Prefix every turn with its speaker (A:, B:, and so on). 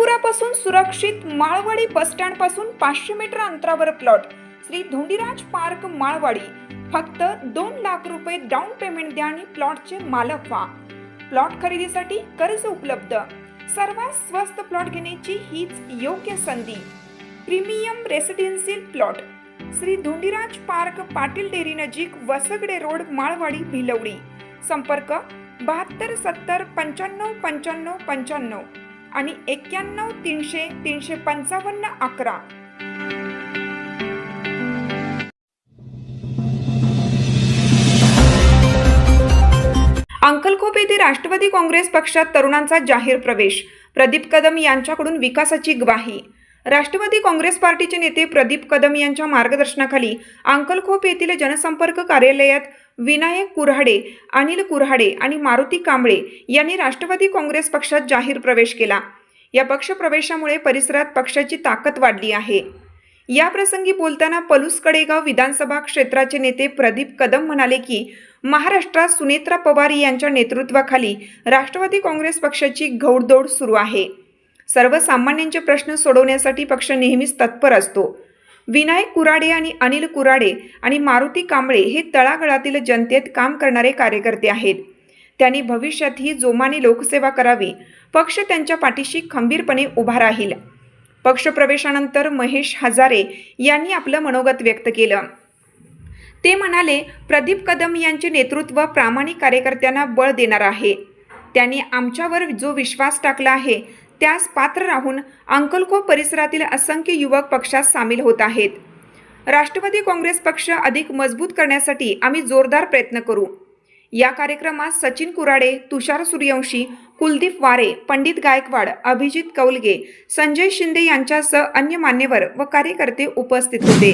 A: महापुरापासून सुरक्षित माळवाडी बसस्टँड पासून 500 मीटर अंतरावर प्लॉट श्री धोंडीराज पार्क माळवाडी। फक्त 2 लाख रुपये डाऊन पेमेंट द्या आणि प्लॉटचे मालक व्हा। प्लॉट खरेदीसाठी कर्ज उपलब्ध। सर्वात स्वस्त प्लॉट घेण्याची हीच योग्य संधी। Premium residential plot Shri Dhondiraj park, Patil dairy नजीक, वसगडे रोड, माळवाडी, भिलवडी। संपर्क 72 70 95 95 95 आणि 91 300 355 11। अंकलखोप येथे राष्ट्रवादी काँग्रेस पक्षात तरुणांचा जाहीर प्रवेश। प्रदीप कदम यांच्याकडून विकासाची ग्वाही। राष्ट्रवादी काँग्रेस पार्टीचे नेते प्रदीप कदम यांच्या मार्गदर्शनाखाली अंकलखोप येथील जनसंपर्क कार्यालयात विनायक कुऱ्हाडे, अनिल कुऱ्हाडे आणि मारुती कांबळे यांनी राष्ट्रवादी काँग्रेस पक्षात जाहीर प्रवेश केला। या पक्षप्रवेशामुळे परिसरात पक्षाची ताकद वाढली आहे। या प्रसंगी बोलताना पलूस कडेगाव विधानसभा क्षेत्राचे नेते प्रदीप कदम म्हणाले की महाराष्ट्रात सुनेत्रा पवार यांच्या नेतृत्वाखाली राष्ट्रवादी काँग्रेस पक्षाची घौडदौड सुरू आहे। सर्वसामान्यांचे प्रश्न सोडवण्यासाठी पक्ष नेहमीच तत्पर असतो। विनायक कुऱ्हाडे आणि अनिल कुऱ्हाडे आणि मारुती कांबळे हे तळागाळातील जनतेत काम करणारे कार्यकर्ते आहेत। त्यांनी भविष्यातही जोमाने लोकसेवा करावी। पक्ष त्यांच्या पाठीशी खंबीरपणे उभा राहील। पक्षप्रवेशानंतर महेश हजारे यांनी आपलं मनोगत व्यक्त केलं। ते म्हणाले, प्रदीप कदम यांचे नेतृत्व प्रामाणिक कार्यकर्त्यांना बळ देणार आहे। त्यांनी आमच्यावर जो विश्वास टाकला आहे त्यास पात्र राहून अंकलखोप परिसरातील असंख्य युवक पक्षात सामील होत आहेत। राष्ट्रवादी काँग्रेस पक्ष अधिक मजबूत करण्यासाठी आम्ही जोरदार प्रयत्न करू। या कार्यक्रमात सचिन कुऱ्हाडे, तुषार सूर्यवंशी, कुलदीप वारे, पंडित गायकवाड, अभिजित कौलगे, संजय शिंदे यांच्यासह अन्य मान्यवर व कार्यकर्ते उपस्थित होते।